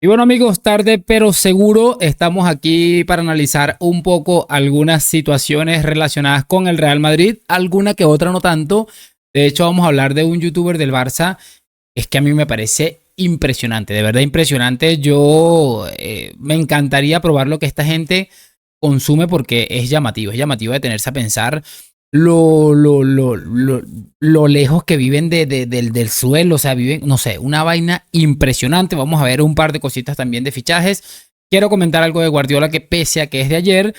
Y bueno amigos, tarde pero seguro, estamos aquí para analizar un poco algunas situaciones relacionadas con el Real Madrid, alguna que otra no tanto. De hecho, vamos a hablar de un youtuber del Barça. Es que a mí me parece impresionante, de verdad impresionante. Yo me encantaría probar lo que esta gente consume porque es llamativo detenerse a pensar lo lejos que viven del suelo, o sea, viven, no sé, una vaina impresionante. Vamos a ver un par de cositas también de fichajes. Quiero comentar algo de Guardiola que pese a que es de ayer,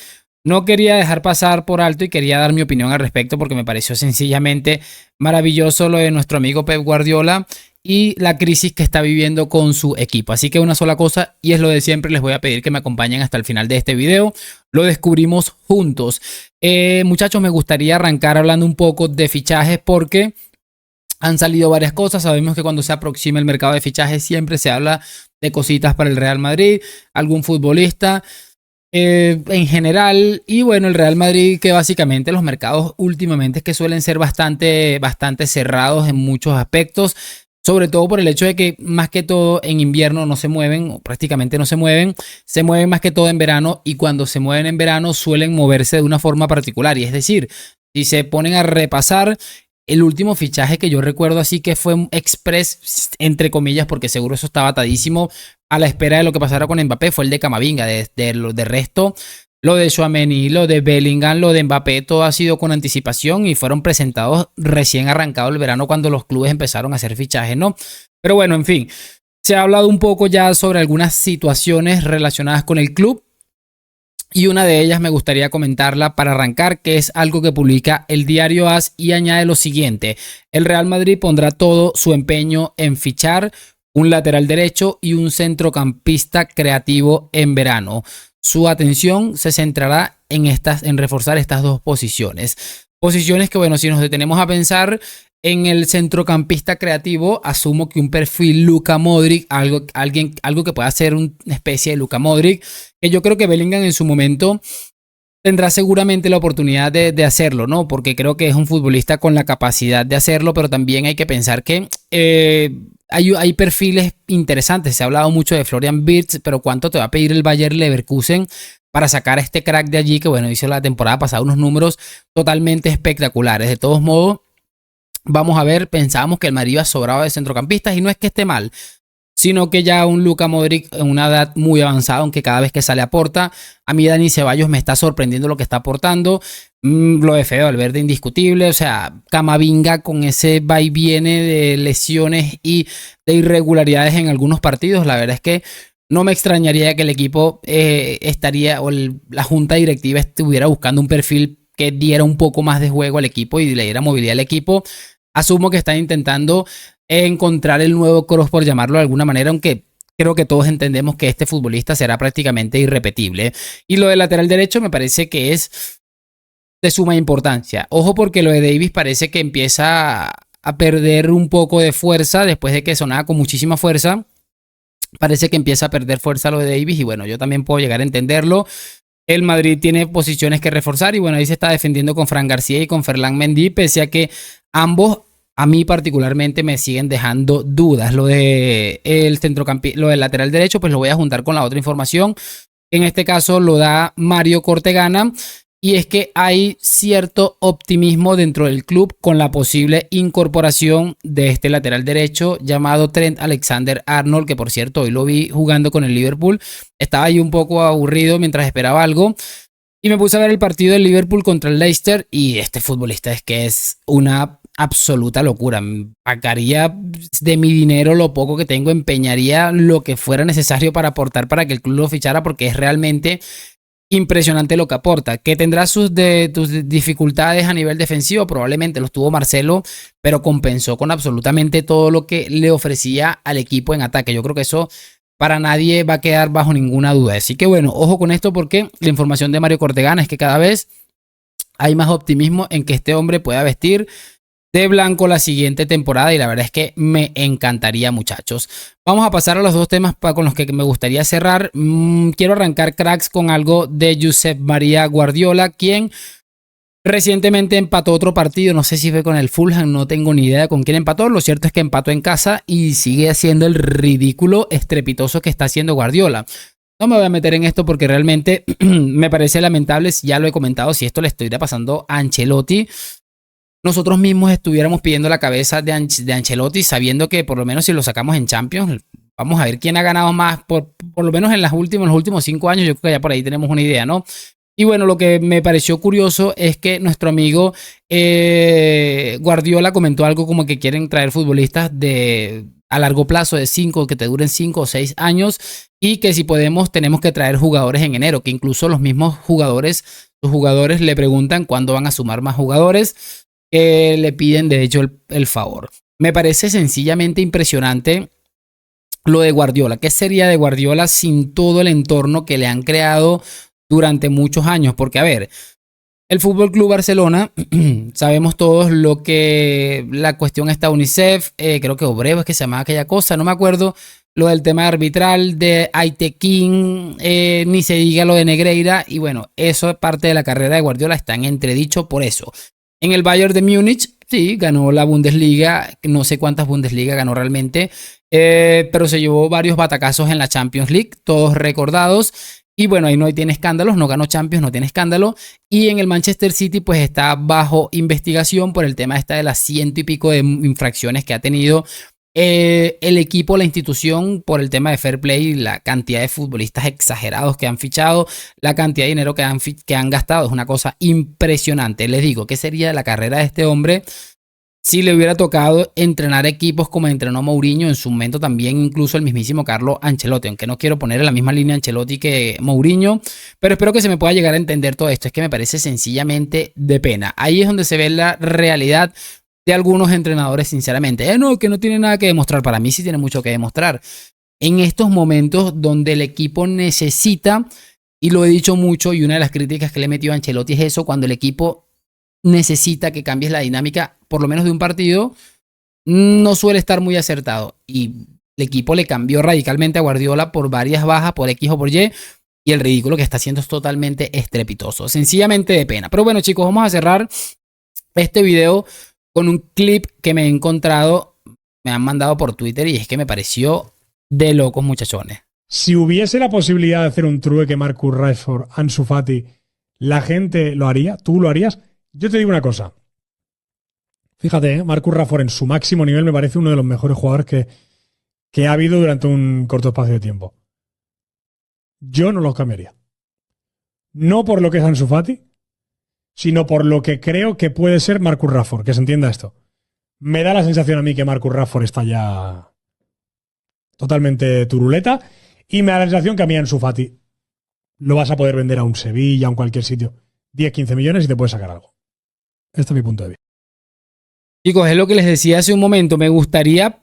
no quería dejar pasar por alto y quería dar mi opinión al respecto porque me pareció sencillamente maravilloso lo de nuestro amigo Pep Guardiola y la crisis que está viviendo con su equipo. Así que una sola cosa, y es lo de siempre, les voy a pedir que me acompañen hasta el final de este video. Lo descubrimos juntos. Muchachos, me gustaría arrancar hablando un poco de fichajes porque han salido varias cosas. Sabemos que cuando se aproxima el mercado de fichajes siempre se habla de cositas para el Real Madrid, algún futbolista en general. Y bueno, el Real Madrid, que básicamente los mercados últimamente es que suelen ser bastante cerrados en muchos aspectos. Sobre todo por el hecho de que más que todo en invierno no se mueven, o prácticamente no se mueven más que todo en verano, y cuando se mueven en verano suelen moverse de una forma particular. Y es decir, si se ponen a repasar, el último fichaje que yo recuerdo así que fue un express, entre comillas, porque seguro eso estaba atadísimo a la espera de lo que pasara con Mbappé, fue el de Camavinga. De resto, lo de Tchouaméni, lo de Bellingham, lo de Mbappé, todo ha sido con anticipación y fueron presentados recién arrancado el verano cuando los clubes empezaron a hacer fichajes, ¿no? Pero bueno, en fin, se ha hablado un poco ya sobre algunas situaciones relacionadas con el club y una de ellas me gustaría comentarla para arrancar, que es algo que publica el diario AS y añade lo siguiente: el Real Madrid pondrá todo su empeño en fichar un lateral derecho y un centrocampista creativo en verano. Su atención se centrará en reforzar estas dos posiciones. Posiciones que, bueno, si nos detenemos a pensar en el centrocampista creativo, asumo que un perfil Luka Modric, algo que pueda ser una especie de Luka Modric, que yo creo que Bellingham en su momento tendrá seguramente la oportunidad de hacerlo, ¿no? Porque creo que es un futbolista con la capacidad de hacerlo, pero también hay que pensar que hay perfiles interesantes. Se ha hablado mucho de Florian Wirtz, pero ¿cuánto te va a pedir el Bayer Leverkusen para sacar a este crack de allí? Que bueno, hizo la temporada pasada unos números totalmente espectaculares. De todos modos, vamos a ver, pensábamos que el Madrid iba sobrado de centrocampistas y no es que esté mal, sino que ya un Luka Modric en una edad muy avanzada, aunque cada vez que sale aporta. A mí Dani Ceballos me está sorprendiendo lo que está aportando. Lo de Fede Valverde indiscutible, o sea, Camavinga con ese va y viene de lesiones y de irregularidades en algunos partidos. La verdad es que no me extrañaría que el equipo estaría, o la junta directiva estuviera buscando un perfil que diera un poco más de juego al equipo y le diera movilidad al equipo. Asumo que están intentando encontrar el nuevo Kroos, por llamarlo de alguna manera, aunque creo que todos entendemos que este futbolista será prácticamente irrepetible. Y lo del lateral derecho me parece que es de suma importancia. Ojo, porque lo de Davis parece que empieza a perder un poco de fuerza después de que sonaba con muchísima fuerza. Parece que empieza a perder fuerza lo de Davis y bueno, yo también puedo llegar a entenderlo. El Madrid tiene posiciones que reforzar y bueno, ahí se está defendiendo con Fran García y con Ferland Mendy, pese a que ambos a mí particularmente me siguen dejando dudas. Lo de lo del lateral derecho, pues lo voy a juntar con la otra información. En este caso lo da Mario Cortegana. Y es que hay cierto optimismo dentro del club con la posible incorporación de este lateral derecho llamado Trent Alexander-Arnold, que por cierto hoy lo vi jugando con el Liverpool. Estaba ahí un poco aburrido mientras esperaba algo y me puse a ver el partido del Liverpool contra el Leicester y este futbolista es que es una absoluta locura. Pagaría de mi dinero lo poco que tengo, empeñaría lo que fuera necesario para aportar para que el club lo fichara porque es realmente impresionante lo que aporta. Que tendrá sus dificultades a nivel defensivo, probablemente los tuvo Marcelo, pero compensó con absolutamente todo lo que le ofrecía al equipo en ataque. Yo creo que eso para nadie va a quedar bajo ninguna duda. Así que bueno, ojo con esto porque la información de Mario Cortegana es que cada vez hay más optimismo en que este hombre pueda vestir de blanco la siguiente temporada y la verdad es que me encantaría, muchachos. Vamos a pasar a los dos temas con los que me gustaría cerrar. Quiero arrancar, cracks, con algo de Josep María Guardiola, quien Recientemente empató otro partido, no sé si fue con el Fulham, no tengo ni idea con quién empató. Lo cierto es que empató en casa y sigue haciendo el ridículo estrepitoso que está haciendo Guardiola. No me voy a meter en esto porque realmente me parece lamentable, ya lo he comentado, si esto le estuviera pasando a Ancelotti, nosotros mismos estuviéramos pidiendo la cabeza de Ancelotti, sabiendo que por lo menos si lo sacamos en Champions, vamos a ver quién ha ganado más, por lo menos en los últimos 5 años, yo creo que ya por ahí tenemos una idea, ¿no? Y bueno, lo que me pareció curioso es que nuestro amigo Guardiola comentó algo como que quieren traer futbolistas a largo plazo de 5, que te duren 5 o 6 años y que si podemos tenemos que traer jugadores en enero, que incluso los mismos jugadores, los jugadores le preguntan cuándo van a sumar más jugadores, que le piden de hecho el favor. Me parece sencillamente impresionante lo de Guardiola. ¿Qué sería de Guardiola sin todo el entorno que le han creado durante muchos años? Porque, a ver, el Fútbol Club Barcelona, sabemos todos lo que la cuestión está UNICEF, creo que Obrero es que se llamaba aquella cosa, no me acuerdo, lo del tema arbitral de Aitekin, ni se diga lo de Negreira, y bueno, eso es parte de la carrera de Guardiola, está en entredicho por eso. En el Bayern de Múnich, sí, ganó la Bundesliga, no sé cuántas Bundesliga ganó realmente, pero se llevó varios batacazos en la Champions League, todos recordados. Y bueno, ahí no tiene escándalos, no ganó Champions, no tiene escándalo. Y en el Manchester City pues está bajo investigación por el tema esta de las 100 y pico de infracciones que ha tenido el equipo, la institución, por el tema de fair play, la cantidad de futbolistas exagerados que han fichado, la cantidad de dinero que han gastado, es una cosa impresionante. Les digo, ¿qué sería de la carrera de este hombre si le hubiera tocado entrenar equipos como entrenó Mourinho en su momento, también incluso el mismísimo Carlo Ancelotti? Aunque no quiero poner en la misma línea Ancelotti que Mourinho, pero espero que se me pueda llegar a entender todo esto. Es que me parece sencillamente de pena. Ahí es donde se ve la realidad de algunos entrenadores, sinceramente. No, que no tiene nada que demostrar. Para mí sí tiene mucho que demostrar. En estos momentos donde el equipo necesita, y lo he dicho mucho, y una de las críticas que le he metido a Ancelotti es eso, cuando el equipo necesita que cambies la dinámica, por lo menos de un partido, no suele estar muy acertado. Y el equipo le cambió radicalmente a Guardiola por varias bajas, por X o por Y, y el ridículo que está haciendo es totalmente estrepitoso. Sencillamente de pena. Pero bueno, chicos, vamos a cerrar este video con un clip que me he encontrado, me han mandado por Twitter y es que me pareció de locos, muchachones. Si hubiese la posibilidad de hacer un trueque Marcus Rashford, Ansu Fati, ¿la gente lo haría? ¿Tú lo harías? Yo te digo una cosa. Fíjate, Marcus Rashford en su máximo nivel me parece uno de los mejores jugadores que ha habido durante un corto espacio de tiempo. Yo no los cambiaría. No por lo que es Ansu Fati, sino por lo que creo que puede ser Marcus Rashford, que se entienda esto. Me da la sensación a mí que Marcus Rashford está ya totalmente turuleta y me da la sensación que a mí Ansu Fati lo vas a poder vender a un Sevilla, a un cualquier sitio. 10, 15 millones y te puedes sacar algo. Este es mi punto de vista. Chicos, es lo que les decía hace un momento. Me gustaría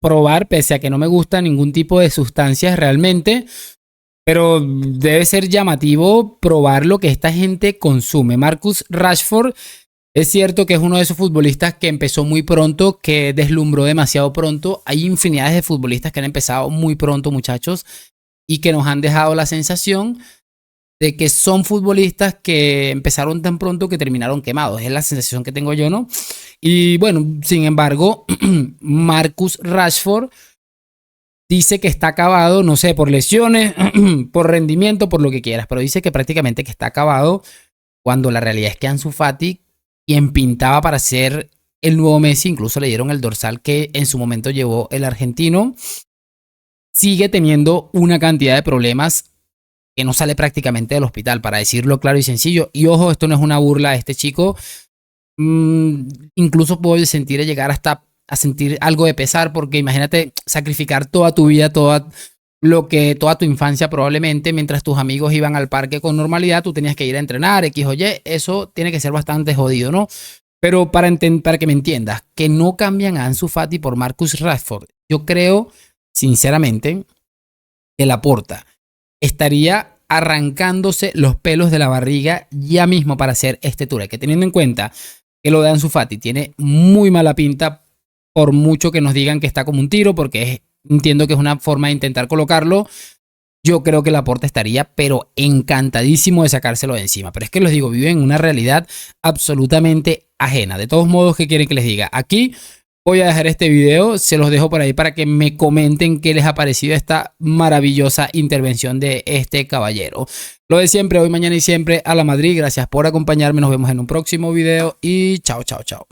probar, pese a que no me gusta ningún tipo de sustancias realmente, pero debe ser llamativo probar lo que esta gente consume. Marcus Rashford es cierto que es uno de esos futbolistas que empezó muy pronto, que deslumbró demasiado pronto. Hay infinidades de futbolistas que han empezado muy pronto, muchachos, y que nos han dejado la sensación de que son futbolistas que empezaron tan pronto que terminaron quemados. Es la sensación que tengo yo, ¿no? Y bueno, sin embargo, Marcus Rashford dice que está acabado, no sé, por lesiones, por rendimiento, por lo que quieras, pero dice que prácticamente que está acabado, cuando la realidad es que Ansu Fati, quien pintaba para ser el nuevo Messi, incluso le dieron el dorsal que en su momento llevó el argentino, sigue teniendo una cantidad de problemas que no sale prácticamente del hospital, para decirlo claro y sencillo. Y ojo, esto no es una burla a este chico. Incluso puedo sentir llegar hasta a sentir algo de pesar, porque imagínate sacrificar toda tu vida, toda tu infancia probablemente, mientras tus amigos iban al parque con normalidad, tú tenías que ir a entrenar, X o Y. Eso tiene que ser bastante jodido, ¿no? Pero para que me entiendas, que no cambian a Ansu Fati por Marcus Rashford. Yo creo, sinceramente, que Laporta estaría arrancándose los pelos de la barriga ya mismo para hacer este trueque, teniendo en cuenta que lo de Ansu Fati tiene muy mala pinta, por mucho que nos digan que está como un tiro, porque entiendo que es una forma de intentar colocarlo. yo creo que Laporta estaría, pero encantadísimo de sacárselo de encima. Pero es que les digo, viven en una realidad absolutamente ajena. De todos modos, ¿qué quieren que les diga? Aquí voy a dejar este video, se los dejo por ahí para que me comenten qué les ha parecido esta maravillosa intervención de este caballero. Lo de siempre, hoy, mañana y siempre, a la Madrid. Gracias por acompañarme, nos vemos en un próximo video y chao, chao, chao.